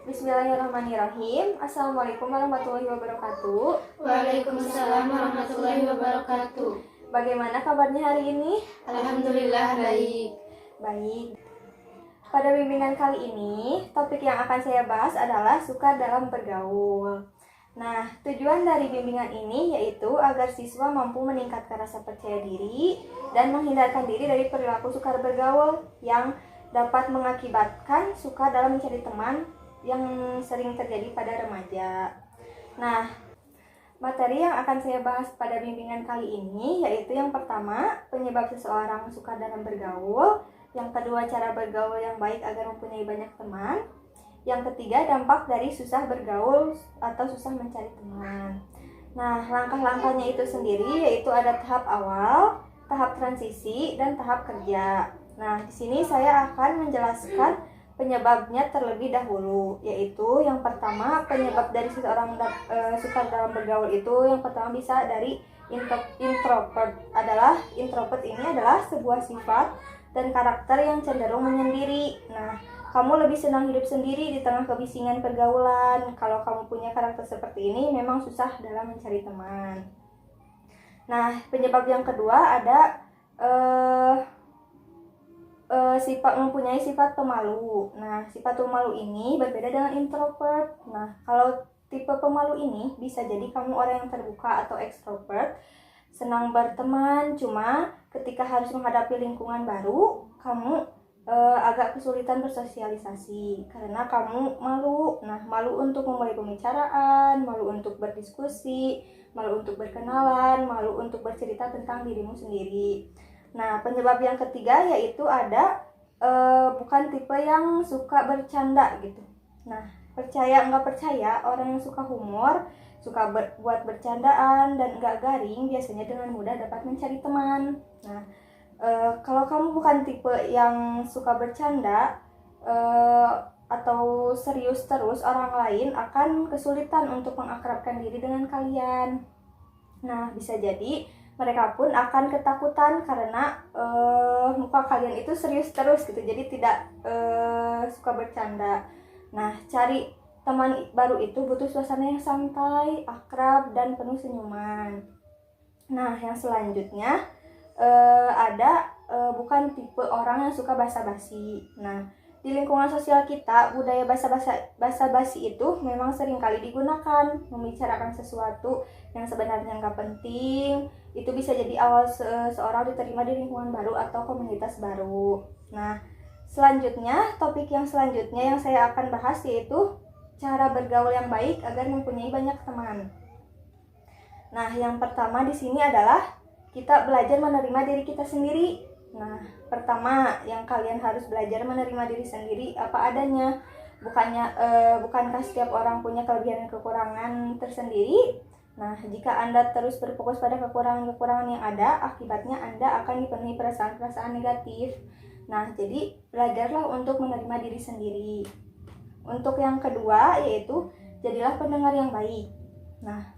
Bismillahirrahmanirrahim. Assalamualaikum warahmatullahi wabarakatuh. Waalaikumsalam warahmatullahi wabarakatuh. Bagaimana kabarnya hari ini? Alhamdulillah baik. Baik. Pada bimbingan kali ini, topik yang akan saya bahas adalah suka dalam bergaul. Nah, tujuan dari bimbingan ini yaitu agar siswa mampu meningkatkan rasa percaya diri dan menghindarkan diri dari perilaku sukar bergaul yang dapat mengakibatkan suka dalam mencari teman yang sering terjadi pada remaja. Nah, materi yang akan saya bahas pada bimbingan kali ini yaitu yang pertama, penyebab seseorang suka dalam bergaul, yang kedua, cara bergaul yang baik agar mempunyai banyak teman, yang ketiga, dampak dari susah bergaul atau susah mencari teman. Nah, langkah-langkahnya itu sendiri yaitu ada tahap awal, tahap transisi, dan tahap kerja. Nah, di sini saya akan menjelaskan penyebabnya terlebih dahulu, yaitu yang pertama, penyebab dari seseorang suka dalam bergaul itu yang pertama bisa dari introvert. Introvert ini adalah sebuah sifat dan karakter yang cenderung menyendiri. Nah, kamu lebih senang hidup sendiri di tengah kebisingan pergaulan. Kalau kamu punya karakter seperti ini, memang susah dalam mencari teman. Nah, penyebab yang kedua ada mempunyai sifat pemalu. Nah, sifat pemalu ini berbeda dengan introvert. Nah, kalau tipe pemalu ini bisa jadi kamu orang yang terbuka atau extrovert, senang berteman, cuma ketika harus menghadapi lingkungan baru, kamu agak kesulitan bersosialisasi karena kamu malu. Nah, malu untuk memulai pembicaraan, malu untuk berdiskusi, malu untuk berkenalan, malu untuk bercerita tentang dirimu sendiri. Nah, penyebab yang ketiga yaitu ada bukan tipe yang suka bercanda gitu. Nah, percaya nggak percaya, orang yang suka humor, suka buat bercandaan dan nggak garing biasanya dengan mudah dapat mencari teman. Nah, kalau kamu bukan tipe yang suka bercanda atau serius terus, orang lain akan kesulitan untuk mengakrabkan diri dengan kalian. Nah, bisa jadi mereka pun akan ketakutan karena muka kalian itu serius terus gitu, jadi tidak suka bercanda. Nah, cari teman baru itu butuh suasana yang santai, akrab, dan penuh senyuman. Nah, yang selanjutnya ada bukan tipe orang yang suka basa-basi. Nah, di lingkungan sosial kita, budaya basa-basi itu memang sering kali digunakan membicarakan sesuatu yang sebenarnya nggak penting. Itu bisa jadi awal seorang diterima di lingkungan baru atau komunitas baru. Nah, selanjutnya, topik yang selanjutnya yang saya akan bahas yaitu cara bergaul yang baik agar mempunyai banyak teman. Nah, yang pertama di sini adalah kita belajar menerima diri kita sendiri. Nah, pertama yang kalian harus belajar menerima diri sendiri apa adanya. Bukankah setiap orang punya kelebihan dan kekurangan tersendiri? Nah, jika Anda terus berfokus pada kekurangan-kekurangan yang ada, akibatnya Anda akan dipenuhi perasaan-perasaan negatif. Nah, jadi belajarlah untuk menerima diri sendiri. Untuk yang kedua yaitu jadilah pendengar yang baik. Nah,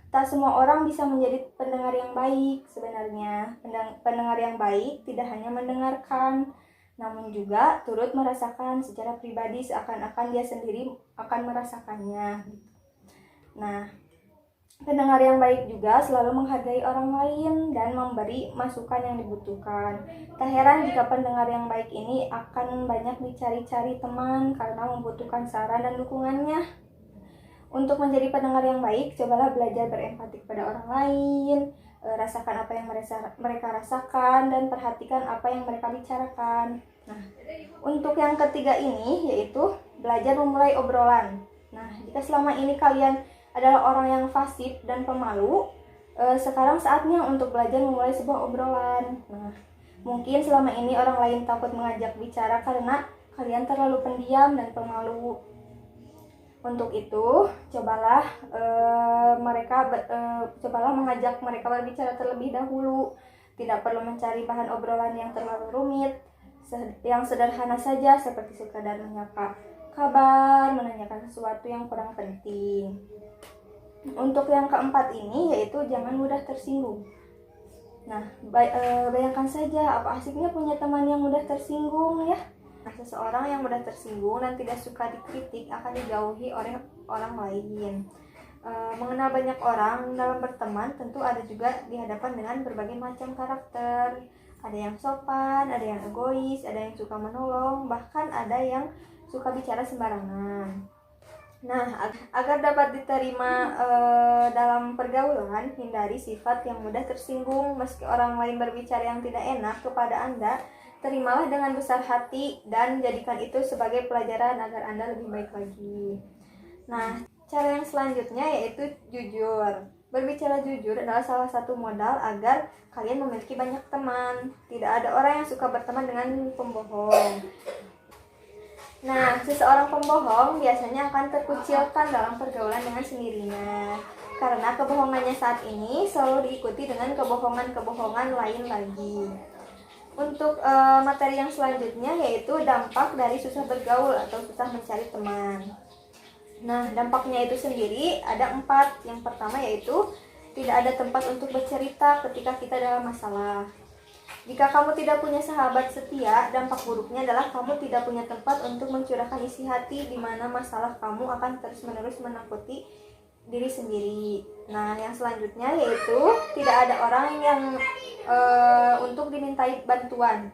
tak semua orang bisa menjadi pendengar yang baik sebenarnya. Pendengar yang baik tidak hanya mendengarkan, namun juga turut merasakan secara pribadi seakan-akan dia sendiri akan merasakannya. Nah, pendengar yang baik juga selalu menghargai orang lain dan memberi masukan yang dibutuhkan. Tak heran jika pendengar yang baik ini akan banyak dicari-cari teman karena membutuhkan saran dan dukungannya. Untuk menjadi pendengar yang baik, cobalah belajar berempati kepada orang lain, rasakan apa yang mereka rasakan, dan perhatikan apa yang mereka bicarakan. Nah, untuk yang ketiga ini yaitu belajar memulai obrolan. Nah, jika selama ini kalian adalah orang yang fasih dan pemalu, sekarang saatnya untuk belajar memulai sebuah obrolan. Nah, mungkin selama ini orang lain takut mengajak bicara karena kalian terlalu pendiam dan pemalu. Untuk itu, cobalah mengajak mereka berbicara terlebih dahulu. Tidak perlu mencari bahan obrolan yang terlalu rumit. Yang sederhana saja seperti sekadar menyapa kabar, menanyakan sesuatu yang kurang penting. Untuk yang keempat ini yaitu jangan mudah tersinggung. Nah, bayangkan saja apa asiknya punya teman yang mudah tersinggung ya. Seseorang yang mudah tersinggung dan tidak suka dikritik akan dijauhi oleh orang lain. Mengenal banyak orang dalam berteman tentu ada juga dihadapan dengan berbagai macam karakter. Ada yang sopan, ada yang egois, ada yang suka menolong, bahkan ada yang suka bicara sembarangan. Nah, agar dapat diterima dalam pergaulan, hindari sifat yang mudah tersinggung. Meski orang lain berbicara yang tidak enak kepada Anda, terimalah dengan besar hati dan jadikan itu sebagai pelajaran agar Anda lebih baik lagi. Nah, cara yang selanjutnya yaitu jujur. Berbicara jujur adalah salah satu modal agar kalian memiliki banyak teman. Tidak ada orang yang suka berteman dengan pembohong. Nah, seseorang pembohong biasanya akan terkucilkan dalam pergaulan dengan sendirinya. Karena kebohongannya saat ini selalu diikuti dengan kebohongan-kebohongan lain lagi. Untuk materi yang selanjutnya yaitu dampak dari susah bergaul atau susah mencari teman. Nah, dampaknya itu sendiri ada 4. Yang pertama yaitu tidak ada tempat untuk bercerita ketika kita dalam masalah. Jika kamu tidak punya sahabat setia, dampak buruknya adalah kamu tidak punya tempat untuk mencurahkan isi hati, di mana masalah kamu akan terus-menerus menakuti diri sendiri. Nah, yang selanjutnya yaitu tidak ada orang yang untuk dimintai bantuan.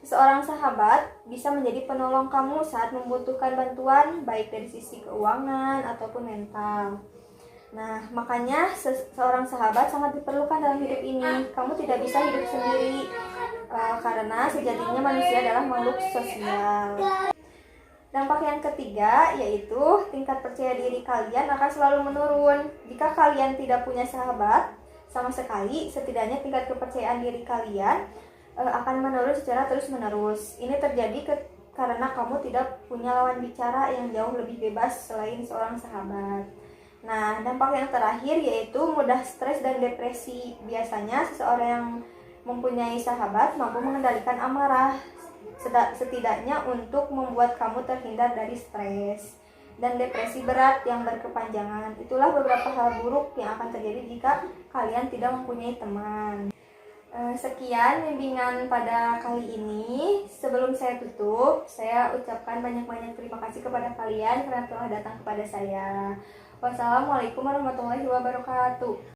Seorang sahabat bisa menjadi penolong kamu saat membutuhkan bantuan, baik dari sisi keuangan ataupun mental. Nah, makanya seorang sahabat sangat diperlukan dalam hidup ini. Kamu tidak bisa hidup sendiri, karena sejatinya manusia adalah makhluk sosial. Dampak yang ketiga yaitu tingkat percaya diri kalian akan selalu menurun. Jika kalian tidak punya sahabat sama sekali, setidaknya tingkat kepercayaan diri kalian akan menurun secara terus-menerus. Ini terjadi karena kamu tidak punya lawan bicara yang jauh lebih bebas selain seorang sahabat. Nah, dampak yang terakhir yaitu mudah stres dan depresi. Biasanya seseorang yang mempunyai sahabat mampu mengendalikan amarah, setidaknya untuk membuat kamu terhindar dari stres dan depresi berat yang berkepanjangan. Itulah beberapa hal buruk yang akan terjadi jika kalian tidak mempunyai teman. Sekian bimbingan pada kali ini. Sebelum saya tutup, saya ucapkan banyak-banyak terima kasih kepada kalian karena telah datang kepada saya. Wassalamualaikum warahmatullahi wabarakatuh.